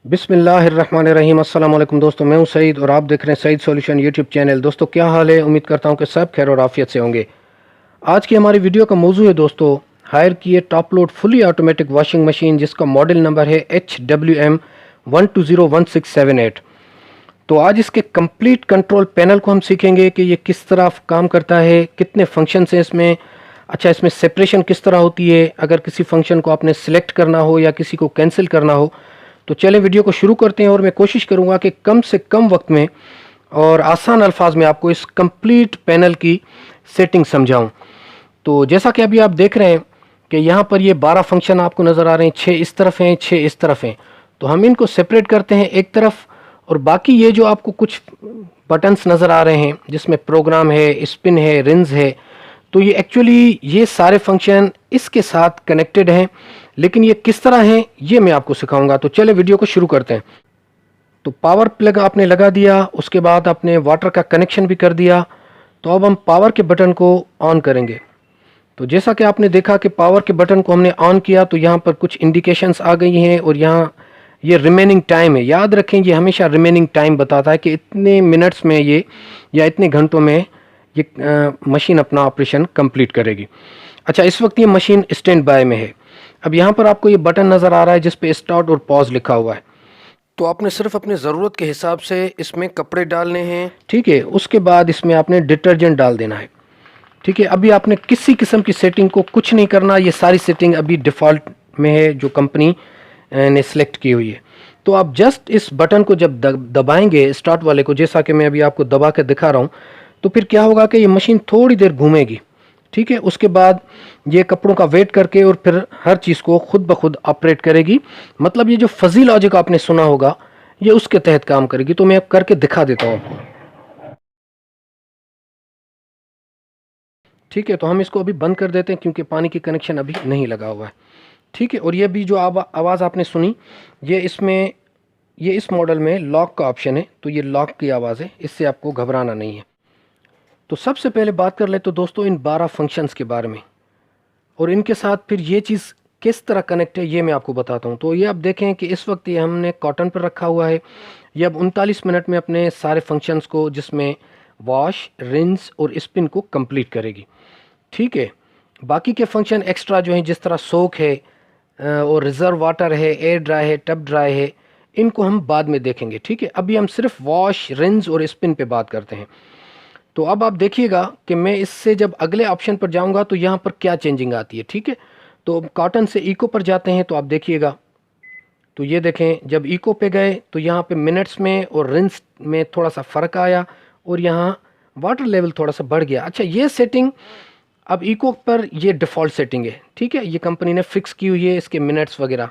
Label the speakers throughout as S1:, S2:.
S1: बिस्मिल्लाहिर्रहमानिर्रहीम। अस्सलाम वालेकुम दोस्तों, मैं हूं सईद और आप देख रहे हैं सईद सॉल्यूशन यूट्यूब चैनल। दोस्तों क्या हाल है? उम्मीद करता हूं कि सब खैर और आफियत से होंगे। आज की हमारी वीडियो का मौजू है दोस्तों, हायर की top load fully automatic washing machine जिसका मॉडल नंबर है HWM120167 तो आज इसके कंप्लीट कंट्रोल पैनल को हम सीखेंगे कि ये किस तरह काम करता है, कितने फंक्शंस हैं इसमें। अच्छा, इसमें सेपरेशन किस तरह होती है, अगर किसी फंक्शन को आपने सिलेक्ट करना हो या किसी को कैंसिल करना हो। तो चलें वीडियो को शुरू करते हैं और मैं कोशिश करूंगा कि कम से कम वक्त में और आसान अल्फाज में आपको इस कंप्लीट पैनल की सेटिंग समझाऊं। तो जैसा कि अभी आप देख रहे हैं कि यहाँ पर ये 12 फंक्शन आपको नज़र आ रहे हैं, 6 इस तरफ हैं, 6 इस तरफ हैं। तो हम इनको सेपरेट करते हैं एक तरफ, और बाकी ये जो आपको कुछ बटन्स नज़र आ रहे हैं जिसमें प्रोग्राम है, स्पिन है, रिंज है, तो ये एक्चुअली ये सारे फंक्शन इसके साथ कनेक्टेड हैं, लेकिन ये किस तरह हैं ये मैं आपको सिखाऊंगा। तो चले वीडियो को शुरू करते हैं। तो पावर प्लग आपने लगा दिया, उसके बाद आपने वाटर का कनेक्शन भी कर दिया। तो अब हम पावर के बटन को ऑन करेंगे। तो जैसा कि आपने देखा कि पावर के बटन को हमने ऑन किया तो यहाँ पर कुछ इंडिकेशंस आ गई हैं, और यहाँ ये रिमेनिंग टाइम है। याद रखें, ये हमेशा रिमेनिंग टाइम बताता है कि इतने मिनट्स में ये या इतने घंटों में ये मशीन अपना ऑपरेशन कंप्लीट करेगी। अच्छा, इस वक्त ये मशीन स्टैंड बाय में है। अब यहाँ पर आपको ये बटन नज़र आ रहा है जिस पे स्टार्ट और पॉज लिखा हुआ है। तो आपने सिर्फ अपनी ज़रूरत के हिसाब से इसमें कपड़े डालने हैं, ठीक है। उसके बाद इसमें आपने डिटर्जेंट डाल देना है, ठीक है। अभी आपने किसी किस्म की सेटिंग को कुछ नहीं करना, ये सारी सेटिंग अभी डिफ़ॉल्ट में है जो कंपनी ने सिलेक्ट की हुई है। तो आप जस्ट इस बटन को जब दबाएंगे स्टार्ट वाले को, जैसा कि मैं अभी आपको दबा के दिखा रहा हूँ, तो फिर क्या होगा कि ये मशीन थोड़ी देर घूमेगी, ठीक है। उसके बाद ये कपड़ों का वेट करके और फिर हर चीज़ को खुद ब खुद ऑपरेट करेगी। मतलब ये जो फजी लॉजिक आपने सुना होगा ये उसके तहत काम करेगी। तो मैं अब करके दिखा देता हूँ आपको, ठीक है। तो हम इसको अभी बंद कर देते हैं क्योंकि पानी की कनेक्शन अभी नहीं लगा हुआ है, ठीक है। और ये भी जो आवाज़ आपने सुनी, ये इसमें ये इस मॉडल में लॉक का ऑप्शन है, तो ये लॉक की आवाज़ है, इससे आपको घबराना नहीं है। तो सबसे पहले बात कर ले तो दोस्तों इन 12 फंक्शंस के बारे में, और इनके साथ फिर ये चीज़ किस तरह कनेक्ट है ये मैं आपको बताता हूँ। तो ये आप देखें कि इस वक्त ये हमने कॉटन पर रखा हुआ है। ये अब 39 मिनट में अपने सारे फंक्शंस को, जिसमें वॉश, रिंस और स्पिन को कंप्लीट करेगी, ठीक है। बाकी के फंक्शन एक्स्ट्रा जो हैं, जिस तरह सोक है और रिज़र्व वाटर है, एयर ड्राई है, टब ड्राई है, इनको हम बाद में देखेंगे, ठीक है। अभी हम सिर्फ वॉश, रिंस और स्पिन पे बात करते हैं। तो अब आप देखिएगा कि मैं इससे जब अगले ऑप्शन पर जाऊंगा तो यहाँ पर क्या चेंजिंग आती है, ठीक है। तो कॉटन से इको पर जाते हैं, तो आप देखिएगा, तो ये देखें जब इको पे गए तो यहाँ पे मिनट्स में और रिंस में थोड़ा सा फ़र्क आया, और यहाँ वाटर लेवल थोड़ा सा बढ़ गया। अच्छा, ये सेटिंग अब इको पर ये डिफ़ॉल्ट सेटिंग है, ठीक है। ये कंपनी ने फिक्स की हुई है इसके मिनट्स वगैरह,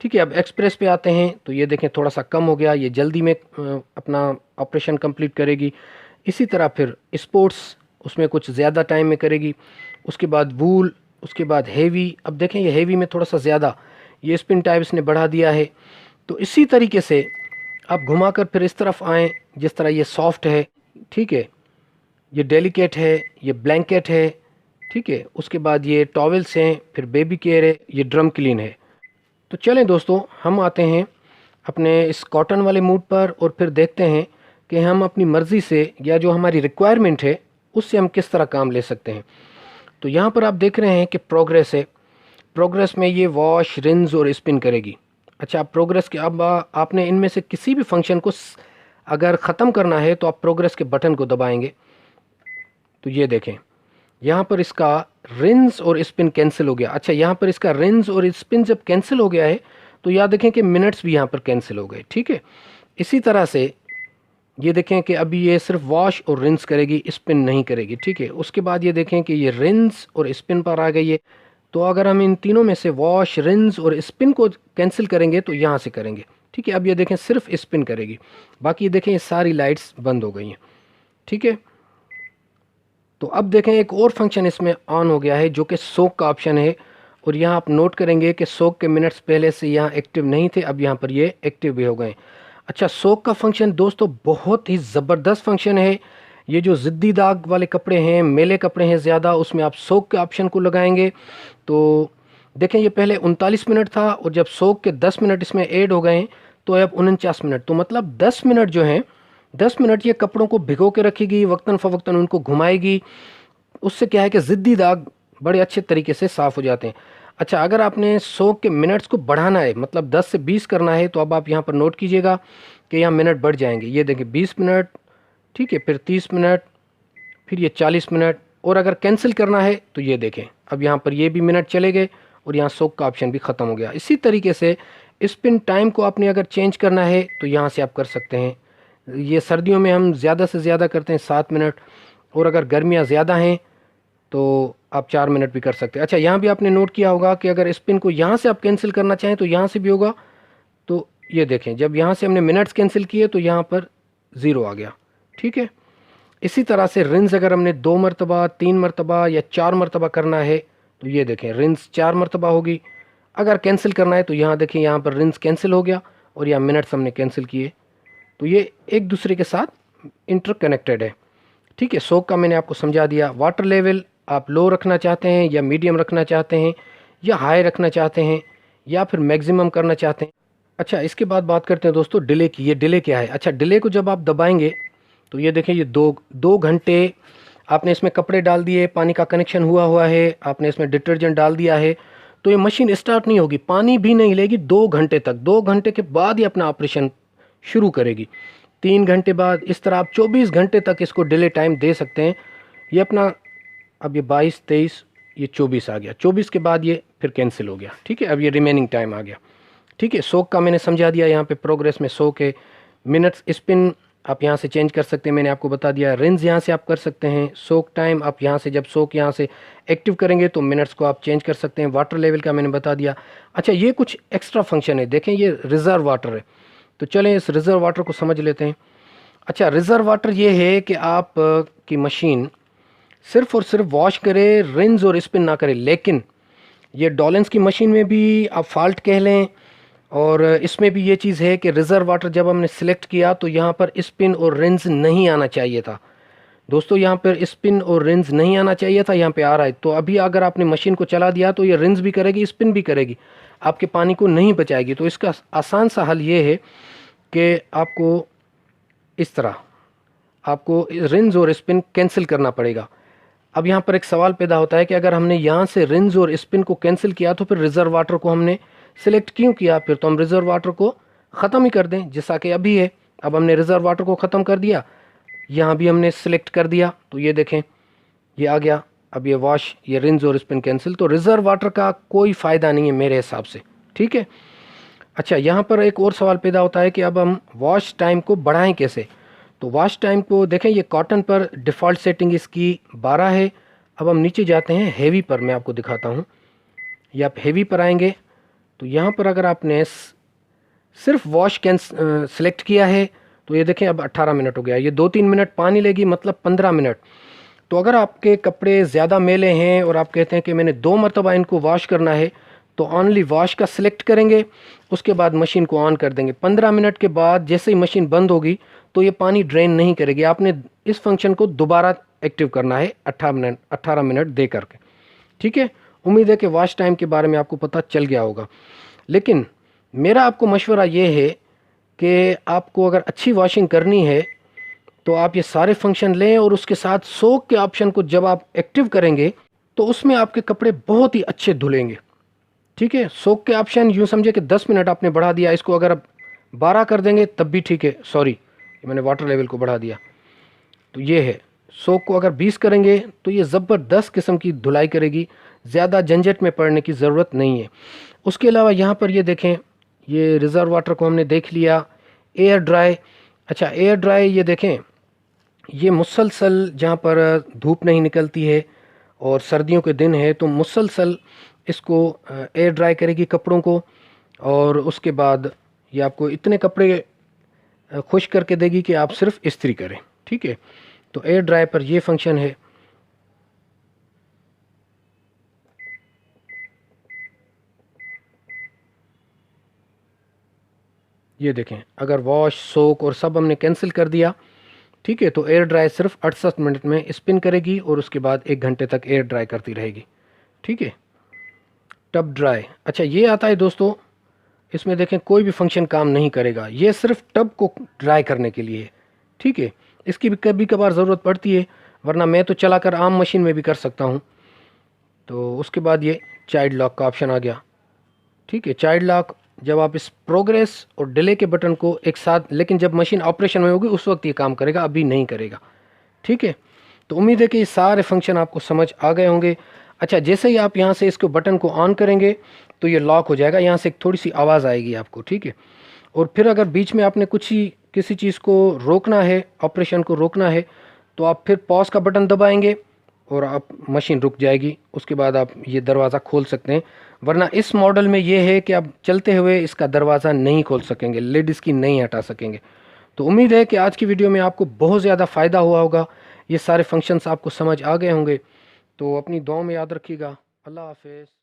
S1: ठीक है। अब एक्सप्रेस पे आते हैं तो ये देखें थोड़ा सा कम हो गया, ये जल्दी में अपना ऑपरेशन कंप्लीट करेगी। इसी तरह फिर स्पोर्ट्स, उसमें कुछ ज़्यादा टाइम में करेगी। उसके बाद वूल, उसके बाद हेवी। अब देखें ये हेवी में थोड़ा सा ज़्यादा ये स्पिन टाइप इसने बढ़ा दिया है। तो इसी तरीके से आप घुमाकर फिर इस तरफ आएँ, जिस तरह ये सॉफ्ट है, ठीक है, ये डेलिकेट है, ये ब्लैंकेट है, ठीक है। उसके बाद ये टॉवेल्स हैं, फिर बेबी केयर है, ये ड्रम क्लीन है। तो चलें दोस्तों, हम आते हैं अपने इस कॉटन वाले मूड पर, और फिर देखते हैं कि हम अपनी मर्ज़ी से या जो हमारी रिक्वायरमेंट है उससे हम किस तरह काम ले सकते हैं। तो यहाँ पर आप देख रहे हैं कि प्रोग्रेस है। प्रोग्रेस में ये वॉश, रिंस और स्पिन करेगी। अच्छा, प्रोग्रेस के अब आपने इनमें से किसी भी फंक्शन को अगर ख़त्म करना है तो आप प्रोग्रेस के बटन को दबाएंगे। तो ये देखें यहाँ पर इसका रिंस और स्पिन कैंसिल हो गया। अच्छा, यहाँ पर इसका रिंस और स्पिन जब कैंसिल हो गया है तो याद देखें कि मिनट्स भी यहाँ पर कैंसिल हो गए, ठीक है। इसी तरह से ये देखें कि अभी ये सिर्फ वॉश और रिंस करेगी, स्पिन नहीं करेगी, ठीक है। उसके बाद ये देखें कि ये रिंस और स्पिन पर आ गई है। तो अगर हम इन तीनों में से वॉश, रिंस और स्पिन को कैंसिल करेंगे तो यहाँ से करेंगे, ठीक है। अब ये देखें सिर्फ स्पिन करेगी, बाकी देखें ये सारी लाइट्स बंद हो गई हैं, ठीक है। तो अब देखें एक और फंक्शन इसमें ऑन हो गया है जो कि सोक का ऑप्शन है, और यहाँ आप नोट करेंगे कि सोक के मिनट्स पहले से यहाँ एक्टिव नहीं थे, अब यहाँ पर ये एक्टिव भी हो गए। अच्छा, सोक का फंक्शन दोस्तों बहुत ही ज़बरदस्त फंक्शन है। ये जो ज़िद्दी दाग वाले कपड़े हैं, मेले कपड़े हैं ज़्यादा, उसमें आप सोक के ऑप्शन को लगाएंगे तो देखें ये पहले 39 मिनट था, और जब सोक के 10 मिनट इसमें ऐड हो गए तो अब 49 मिनट, तो मतलब 10 मिनट जो हैं, 10 मिनट ये कपड़ों को भिगो के रखेगी, वक्तन फ़वक्तन उनको घुमाएगी। उससे क्या है कि ज़िद्दी दाग बड़े अच्छे तरीके से साफ़ हो जाते हैं। अच्छा, अगर आपने सोक के मिनट्स को बढ़ाना है, मतलब 10 से 20 करना है, तो अब आप यहाँ पर नोट कीजिएगा कि यहाँ मिनट बढ़ जाएंगे। ये देखिए 20 मिनट, ठीक है, फिर 30 मिनट, फिर ये 40 मिनट, और अगर कैंसिल करना है तो ये देखें अब यहाँ पर ये भी मिनट चले गए और यहाँ सोक का ऑप्शन भी ख़त्म हो गया। इसी तरीके से स्पिन टाइम को आपने अगर चेंज करना है तो यहाँ से आप कर सकते हैं। ये सर्दियों में हम ज़्यादा से ज़्यादा करते हैं 7 मिनट, और अगर गर्मियाँ ज़्यादा हैं तो आप 4 मिनट भी कर सकते हैं। अच्छा, यहाँ भी आपने नोट किया होगा कि अगर स्पिन को यहाँ से आप कैंसिल करना चाहें तो यहाँ से भी होगा। तो ये देखें, जब यहाँ से हमने मिनट्स कैंसिल किए तो यहाँ पर 0 आ गया, ठीक है। इसी तरह से रिंस अगर हमने 2 मरतबा, 3 मरतबा या 4 मरतबा करना है तो ये देखें रिंस 4 मरतबा होगी। अगर कैंसिल करना है तो यहाँ देखें, यहाँ पर रिंस कैंसिल हो गया और यहाँ मिनट्स हमने कैंसिल किए। तो ये एक दूसरे के साथ इंटरकनेक्टेड है, ठीक है। सोक का मैंने आपको समझा दिया। वाटर लेवल आप लो रखना चाहते हैं या मीडियम रखना चाहते हैं या हाई रखना चाहते हैं या फिर मैक्सिमम करना चाहते हैं। अच्छा, इसके बाद बात करते हैं दोस्तों डिले की। ये डिले क्या है? अच्छा, डिले को जब आप दबाएंगे तो ये देखें, ये दो घंटे आपने इसमें कपड़े डाल दिए, पानी का कनेक्शन हुआ है, आपने इसमें डिटर्जेंट डाल दिया है, तो ये मशीन स्टार्ट नहीं होगी, पानी भी नहीं लेगी 2 घंटे तक। 2 घंटे के बाद ही अपना ऑपरेशन शुरू करेगी। 3 घंटे बाद, इस तरह आप 24 घंटे तक इसको डिले टाइम दे सकते हैं। ये अपना अब ये 22, 23, ये 24 आ गया। 24 के बाद ये फिर कैंसिल हो गया, ठीक है। अब ये रिमेनिंग टाइम आ गया, ठीक है। सोक का मैंने समझा दिया, यहाँ पे प्रोग्रेस में सोक है। मिनट्स स्पिन आप यहाँ से चेंज कर सकते हैं, मैंने आपको बता दिया। रिंस यहाँ से आप कर सकते हैं। सोक टाइम आप यहाँ से, जब सोक यहाँ से एक्टिव करेंगे तो मिनट्स को आप चेंज कर सकते हैं। वाटर लेवल का मैंने बता दिया। अच्छा, ये कुछ एक्स्ट्रा फंक्शन है, देखें ये रिज़र्व वाटर है, तो चलें इस रिज़र्व वाटर को समझ लेते हैं। अच्छा, रिज़र्व वाटर ये है कि आप की मशीन सिर्फ़ और सिर्फ वॉश करे, रिंस और स्पिन ना करे। लेकिन ये डॉलेंस की मशीन में भी आप फॉल्ट कह लें, और इसमें भी ये चीज़ है कि रिज़र्व वाटर जब हमने सिलेक्ट किया तो यहाँ पर स्पिन और रिंस नहीं आना चाहिए था दोस्तों। यहाँ पर स्पिन और रिंस नहीं आना चाहिए था, यहाँ पे आ रहा है। तो अभी अगर आपने मशीन को चला दिया तो ये रिंस भी करेगी, स्पिन भी करेगी, आपके पानी को नहीं बचाएगी। तो इसका आसान सा हल ये है कि आपको इस तरह आपको रिंस और स्पिन कैंसिल करना पड़ेगा। अब यहाँ पर एक सवाल पैदा होता है कि अगर हमने यहाँ से रिंस और स्पिन को कैंसिल किया तो फिर रिज़र्व वाटर को हमने सिलेक्ट क्यों किया? फिर तो हम रिज़र्व वाटर को ख़त्म ही कर दें, जैसा कि अभी है। अब हमने रिज़र्व वाटर को ख़त्म कर दिया, यहाँ भी हमने सिलेक्ट कर दिया, तो ये देखें ये आ गया। अब ये वॉश, ये रिंस और स्पिन कैंसिल, तो रिज़र्व वाटर का कोई फ़ायदा नहीं है मेरे हिसाब से, ठीक है। अच्छा, यहाँ पर एक और सवाल पैदा होता है कि अब हम वॉश टाइम को बढ़ाएं कैसे? तो वॉश टाइम को देखें, ये कॉटन पर डिफ़ॉल्ट सेटिंग इसकी 12 है। अब हम नीचे जाते हैं हेवी पर, मैं आपको दिखाता हूँ। ये आप हेवी पर आएंगे तो यहाँ पर अगर आपने सिर्फ वॉश सेलेक्ट किया है तो ये देखें अब 18 मिनट हो गया। ये 2-3 मिनट पानी लेगी, मतलब 15 मिनट। तो अगर आपके कपड़े ज़्यादा मैले हैं और आप कहते हैं कि मैंने 2 मरतबा इनको वॉश करना है, तो ओनली वॉश का सिलेक्ट करेंगे, उसके बाद मशीन को ऑन कर देंगे। 15 मिनट के बाद जैसे ही मशीन बंद होगी तो ये पानी ड्रेन नहीं करेगी। आपने इस फंक्शन को दोबारा एक्टिव करना है 18 मिनट दे करके, ठीक है। उम्मीद है कि वॉश टाइम के बारे में आपको पता चल गया होगा। लेकिन मेरा आपको मशवरा ये है कि आपको अगर अच्छी वॉशिंग करनी है तो आप ये सारे फंक्शन लें, और उसके साथ सोक के ऑप्शन को जब आप एक्टिव करेंगे तो उसमें आपके कपड़े बहुत ही अच्छे धुलेंगे, ठीक है। सोक के ऑप्शन यूँ समझे कि 10 मिनट आपने बढ़ा दिया, इसको अगर आप 12 कर देंगे तब भी ठीक है। सॉरी, मैंने वाटर लेवल को बढ़ा दिया, तो ये है। सोक को अगर 20 करेंगे तो ये ज़बरदस्त किस्म की धुलाई करेगी, ज़्यादा झंझट में पड़ने की ज़रूरत नहीं है। उसके अलावा यहाँ पर ये देखें, ये रिज़र्व वाटर को हमने देख लिया। एयर ड्राई, अच्छा एयर ड्राई ये देखें, ये मुसलसल जहाँ पर धूप नहीं निकलती है और सर्दियों के दिन है तो मुसलसल इसको एयर ड्राई करेगी कपड़ों को, और उसके बाद ये आपको इतने कपड़े खुश करके देगी कि आप सिर्फ इस्त्री करें, ठीक है। तो एयर ड्राई पर ये फंक्शन है। ये देखें, अगर वॉश, सोक और सब हमने कैंसिल कर दिया, ठीक है, तो एयर ड्राई सिर्फ 68 मिनट में स्पिन करेगी और उसके बाद 1 घंटे तक एयर ड्राई करती रहेगी, ठीक है। टब ड्राई, अच्छा ये आता है दोस्तों इसमें देखें कोई भी फंक्शन काम नहीं करेगा, ये सिर्फ टब को ड्राई करने के लिए है। ठीक है, इसकी भी कभी कभार ज़रूरत पड़ती है, वरना मैं तो चलाकर आम मशीन में भी कर सकता हूँ। तो उसके बाद ये चाइल्ड लॉक का ऑप्शन आ गया। ठीक है, चाइल्ड लॉक जब आप इस प्रोग्रेस और डिले के बटन को एक साथ, लेकिन जब मशीन ऑपरेशन में होगी उस वक्त ये काम करेगा, अभी नहीं करेगा। ठीक है, तो उम्मीद है कि ये सारे फंक्शन आपको समझ आ गए होंगे। अच्छा, जैसे ही आप यहाँ से इसको बटन को ऑन करेंगे तो ये लॉक हो जाएगा, यहाँ से एक थोड़ी सी आवाज़ आएगी आपको। ठीक है, और फिर अगर बीच में आपने कुछ ही किसी चीज़ को रोकना है, ऑपरेशन को रोकना है, तो आप फिर पॉज का बटन दबाएंगे और आप मशीन रुक जाएगी। उसके बाद आप ये दरवाज़ा खोल सकते हैं, वरना इस मॉडल में ये है कि आप चलते हुए इसका दरवाज़ा नहीं खोल सकेंगे, लिड इसकी नहीं हटा सकेंगे। तो उम्मीद है कि आज की वीडियो में आपको बहुत ज़्यादा फ़ायदा हुआ होगा, ये सारे फंक्शंस आपको समझ आ गए होंगे। तो अपनी दुआओं में याद रखिएगा। अल्लाह हाफिज़।